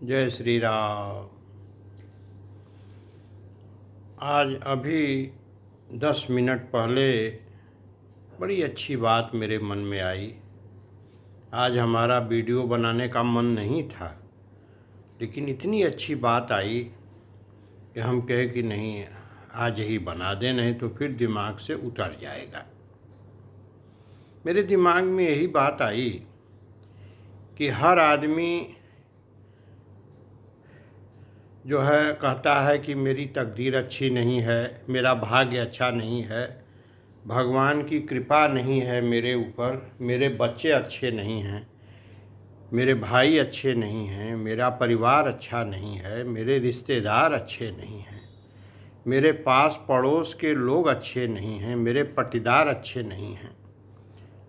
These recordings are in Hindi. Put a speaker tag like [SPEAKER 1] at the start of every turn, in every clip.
[SPEAKER 1] जय श्री राम। आज अभी 10 मिनट पहले बड़ी अच्छी बात मेरे मन में आई। आज हमारा वीडियो बनाने का मन नहीं था, लेकिन इतनी अच्छी बात आई कि हम कहे कि नहीं, आज ही बना दें, नहीं तो फिर दिमाग से उतर जाएगा। मेरे दिमाग में यही बात आई कि हर आदमी जो है कहता है कि मेरी तकदीर अच्छी नहीं है, मेरा भाग्य अच्छा नहीं है, भगवान की कृपा नहीं है मेरे ऊपर, मेरे बच्चे अच्छे नहीं हैं, मेरे भाई अच्छे नहीं हैं, मेरा परिवार अच्छा नहीं है, मेरे रिश्तेदार अच्छे नहीं हैं, मेरे पास पड़ोस के लोग अच्छे नहीं हैं, मेरे पटीदार अच्छे नहीं हैं,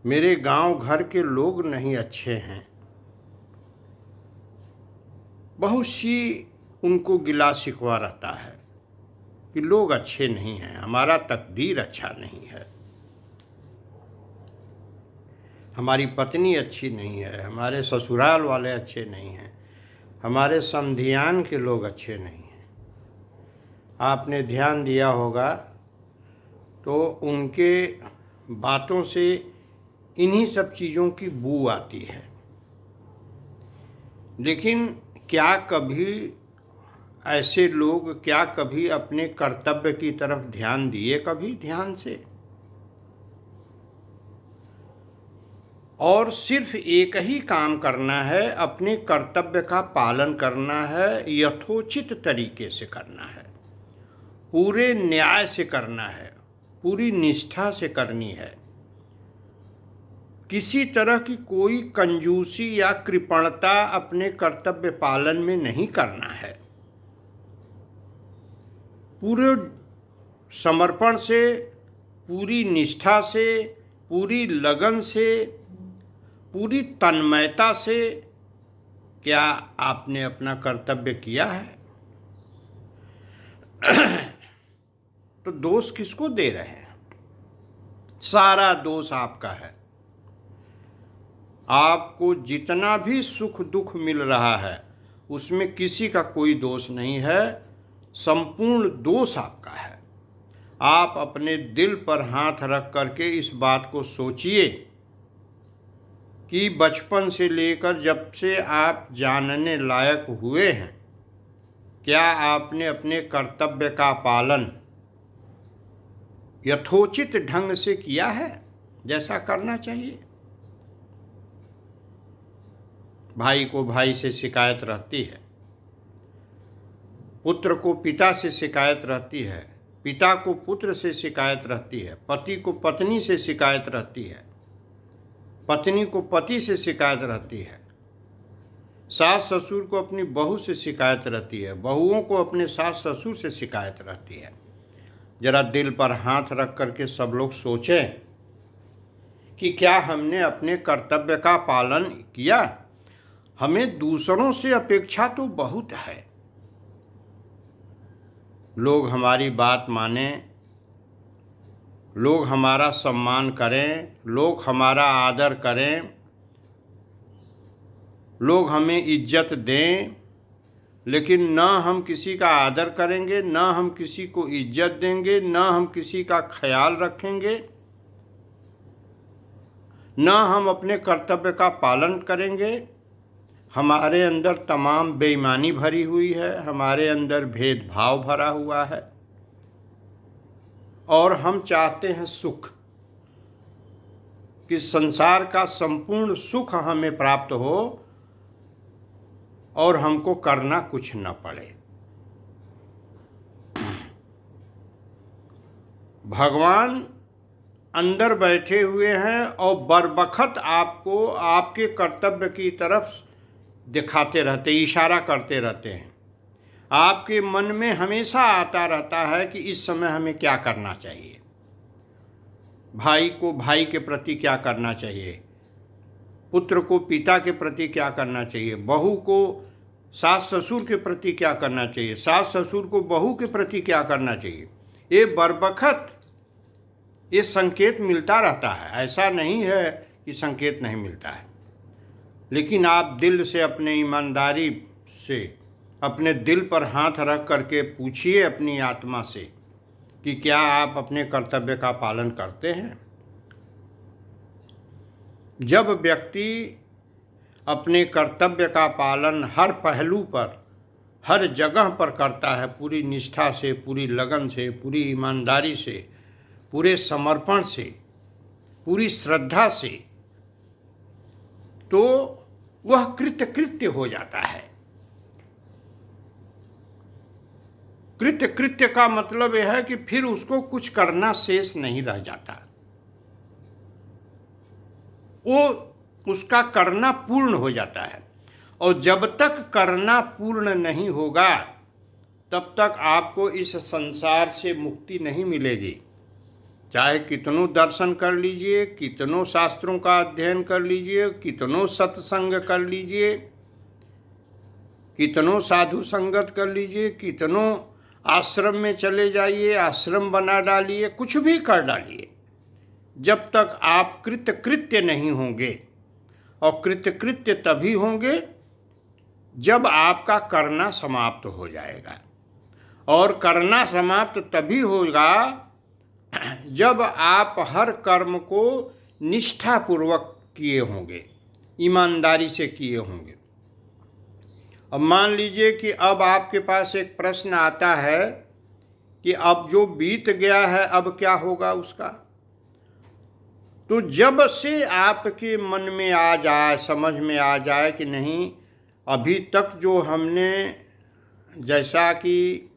[SPEAKER 1] मेरे गांव घर के लोग नहीं अच्छे हैं। बहुत सी उनको गिला शिकवा रहता है कि लोग अच्छे नहीं हैं, हमारा तकदीर अच्छा नहीं है, हमारी पत्नी अच्छी नहीं है, हमारे ससुराल वाले अच्छे नहीं हैं, हमारे समधियान के लोग अच्छे नहीं हैं। आपने ध्यान दिया होगा तो उनके बातों से इन्हीं सब चीज़ों की बू आती है। लेकिन क्या ऐसे लोग कभी अपने कर्तव्य की तरफ ध्यान दिए कभी ध्यान से? और सिर्फ एक ही काम करना है, अपने कर्तव्य का पालन करना है, यथोचित तरीके से करना है, पूरे न्याय से करना है, पूरी निष्ठा से करनी है। किसी तरह की कोई कंजूसी या कृपणता अपने कर्तव्य पालन में नहीं करना है। पूरे समर्पण से, पूरी निष्ठा से, पूरी लगन से, पूरी तन्मयता से क्या आपने अपना कर्तव्य किया है? तो दोष किसको दे रहे हैं? सारा दोष आपका है। आपको जितना भी सुख दुख मिल रहा है उसमें किसी का कोई दोष नहीं है, संपूर्ण दोष आपका है। आप अपने दिल पर हाथ रख करके इस बात को सोचिए कि बचपन से लेकर जब से आप जानने लायक हुए हैं, क्या आपने अपने कर्तव्य का पालन यथोचित ढंग से किया है, जैसा करना चाहिए? भाई को भाई से शिकायत रहती है, पुत्र को पिता से शिकायत रहती है, पिता को पुत्र से शिकायत रहती है, पति को पत्नी से शिकायत रहती है, पत्नी को पति से शिकायत रहती है, सास ससुर को अपनी बहू से शिकायत रहती है, बहुओं को अपने सास ससुर से शिकायत रहती है। जरा दिल पर हाथ रख करके सब लोग सोचें कि क्या हमने अपने कर्तव्य का पालन किया? हमें दूसरों से अपेक्षा तो बहुत है। लोग हमारी बात माने, लोग हमारा सम्मान करें, लोग हमारा आदर करें, लोग हमें इज्जत दें, लेकिन न हम किसी का आदर करेंगे, न हम किसी को इज्जत देंगे, न हम किसी का ख्याल रखेंगे, न हम अपने कर्तव्य का पालन करेंगे। हमारे अंदर तमाम बेईमानी भरी हुई है, हमारे अंदर भेदभाव भरा हुआ है, और हम चाहते हैं सुख, कि संसार का संपूर्ण सुख हमें प्राप्त हो और हमको करना कुछ न पड़े। भगवान अंदर बैठे हुए हैं और बरबखत आपको आपके कर्तव्य की तरफ दिखाते रहते, इशारा करते रहते हैं। आपके मन में हमेशा आता रहता है कि इस समय हमें क्या करना चाहिए, भाई को भाई के प्रति क्या करना चाहिए, पुत्र को पिता के प्रति क्या करना चाहिए, बहू को सास ससुर के प्रति क्या करना चाहिए, सास ससुर को बहू के प्रति क्या करना चाहिए। ये बरबखत ये संकेत मिलता रहता है, ऐसा नहीं है कि संकेत नहीं मिलता है। लेकिन आप दिल से अपने ईमानदारी से, अपने दिल पर हाथ रख करके पूछिए अपनी आत्मा से कि क्या आप अपने कर्तव्य का पालन करते हैं। जब व्यक्ति अपने कर्तव्य का पालन हर पहलू पर, हर जगह पर करता है, पूरी निष्ठा से, पूरी लगन से, पूरी ईमानदारी से, पूरे समर्पण से, पूरी श्रद्धा से, तो वह कृत्य हो जाता है। कृत्य का मतलब यह है कि फिर उसको कुछ करना शेष नहीं रह जाता, वो उसका करना पूर्ण हो जाता है। और जब तक करना पूर्ण नहीं होगा तब तक आपको इस संसार से मुक्ति नहीं मिलेगी। चाहे कितनों दर्शन कर लीजिए, कितनों शास्त्रों का अध्ययन कर लीजिए, कितनों सत्संग कर लीजिए, कितनों साधु संगत कर लीजिए, कितनों आश्रम में चले जाइए, आश्रम बना डालिए, कुछ भी कर डालिए, जब तक आप कृत्य नहीं होंगे। और कृत्य तभी होंगे जब आपका करना समाप्त हो जाएगा। और करना समाप्त तभी होगा जब आप हर कर्म को निष्ठापूर्वक किए होंगे, ईमानदारी से किए होंगे। अब मान लीजिए कि अब आपके पास एक प्रश्न आता है कि अब जो बीत गया है अब क्या होगा उसका। तो जब से आपके मन में आ जाए, समझ में आ जाए कि नहीं, अभी तक जो हमने, जैसा कि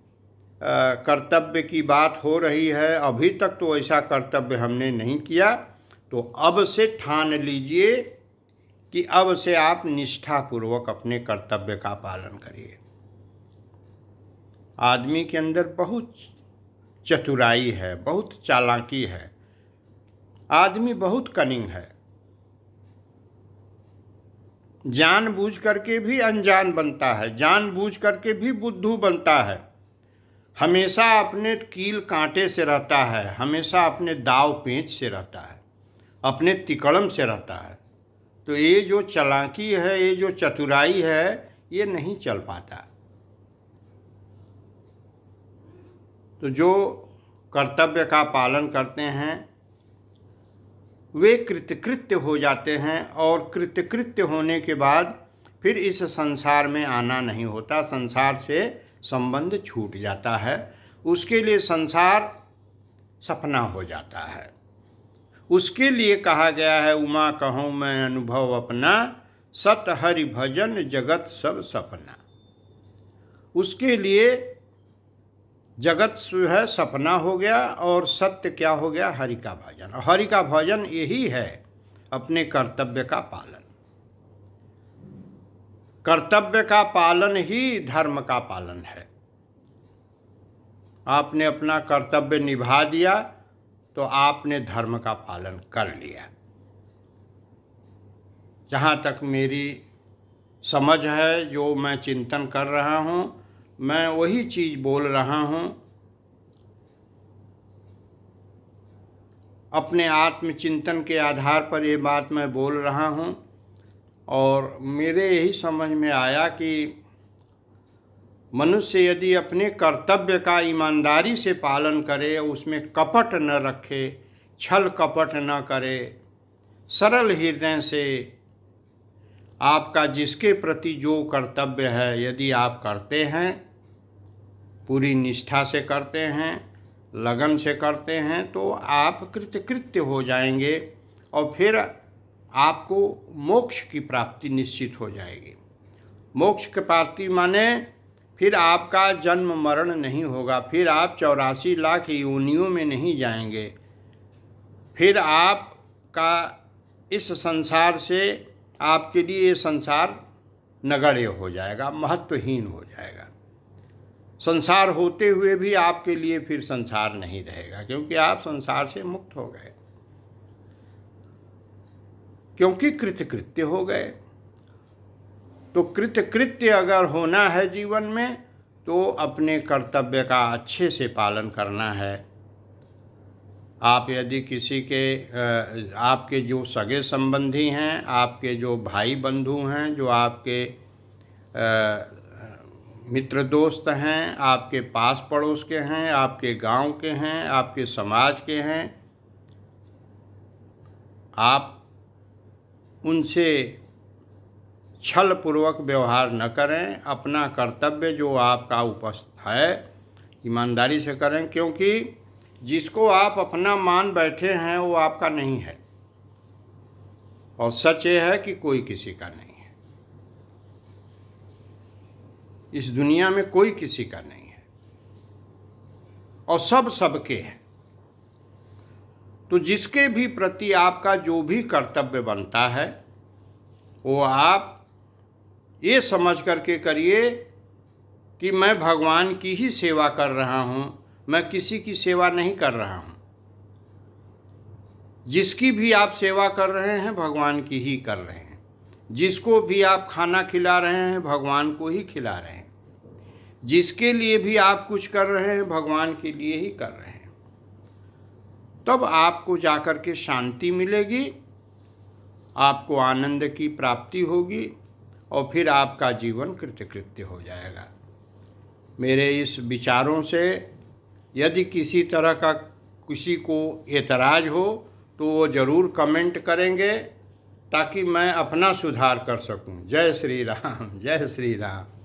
[SPEAKER 1] कर्तव्य की बात हो रही है, अभी तक तो ऐसा कर्तव्य हमने नहीं किया, तो अब से ठान लीजिए कि अब से आप निष्ठापूर्वक अपने कर्तव्य का पालन करिए। आदमी के अंदर बहुत चतुराई है, बहुत चालाकी है, आदमी बहुत कनिंग है, जानबूझ करके भी अनजान बनता है, जानबूझ करके भी बुद्धू बनता है, हमेशा अपने कील कांटे से रहता है, हमेशा अपने दाव पेंच से रहता है, अपने तिकड़म से रहता है। तो ये जो चालाकी है, ये जो चतुराई है, ये नहीं चल पाता। तो जो कर्तव्य का पालन करते हैं वे कृत्य हो जाते हैं, और कृत्य होने के बाद फिर इस संसार में आना नहीं होता, संसार से संबंध छूट जाता है। उसके लिए संसार सपना हो जाता है। उसके लिए कहा गया है, उमा कहूँ मैं अनुभव अपना, सत हरि भजन जगत सब सपना। उसके लिए जगत जो है सपना हो गया, और सत्य क्या हो गया, हरि का भजन। और हरि का भजन यही है अपने कर्तव्य का पालन। कर्तव्य का पालन ही धर्म का पालन है। आपने अपना कर्तव्य निभा दिया तो आपने धर्म का पालन कर लिया। जहाँ तक मेरी समझ है, जो मैं चिंतन कर रहा हूँ, मैं वही चीज़ बोल रहा हूँ। अपने आत्मचिंतन के आधार पर ये बात मैं बोल रहा हूँ, और मेरे यही समझ में आया कि मनुष्य यदि अपने कर्तव्य का ईमानदारी से पालन करे, उसमें कपट न रखे, छल कपट न करे, सरल हृदय से आपका जिसके प्रति जो कर्तव्य है यदि आप करते हैं, पूरी निष्ठा से करते हैं, लगन से करते हैं, तो आप कृत्य हो जाएंगे, और फिर आपको मोक्ष की प्राप्ति निश्चित हो जाएगी। मोक्ष की प्राप्ति माने फिर आपका जन्म मरण नहीं होगा, फिर आप 84 लाख योनियों में नहीं जाएंगे, फिर आपका इस संसार से, आपके लिए ये संसार नगण्य हो जाएगा, महत्वहीन हो जाएगा। संसार होते हुए भी आपके लिए फिर संसार नहीं रहेगा, क्योंकि आप संसार से मुक्त हो गए, क्योंकि कृत्य हो गए। तो कृत्य अगर होना है जीवन में, तो अपने कर्तव्य का अच्छे से पालन करना है। आप यदि किसी के, आपके जो सगे संबंधी हैं, आपके जो भाई बंधु हैं, जो आपके मित्र दोस्त हैं, आपके पास पड़ोस के हैं, आपके गांव के हैं, आपके समाज के हैं, आप उनसे छलपूर्वक व्यवहार न करें। अपना कर्तव्य जो आपका उपस्थित है ईमानदारी से करें, क्योंकि जिसको आप अपना मान बैठे हैं वो आपका नहीं है, और सच ये है कि कोई किसी का नहीं है। इस दुनिया में कोई किसी का नहीं है और सब सबके हैं। तो जिसके भी प्रति आपका जो भी कर्तव्य बनता है वो आप ये समझ करके करिए कि मैं भगवान की ही सेवा कर रहा हूँ, मैं किसी की सेवा नहीं कर रहा हूँ। जिसकी भी आप सेवा कर रहे हैं भगवान की ही कर रहे हैं। जिसको भी आप खाना खिला रहे हैं भगवान को ही खिला रहे हैं। जिसके लिए भी आप कुछ कर रहे हैं भगवान के लिए ही कर रहे हैं। तब आपको जाकर के शांति मिलेगी, आपको आनंद की प्राप्ति होगी और फिर आपका जीवन कृतकृत्य हो जाएगा। मेरे इस विचारों से यदि किसी तरह का किसी को एतराज़ हो तो वो ज़रूर कमेंट करेंगे ताकि मैं अपना सुधार कर सकूं। जय श्री राम, जय श्री राम।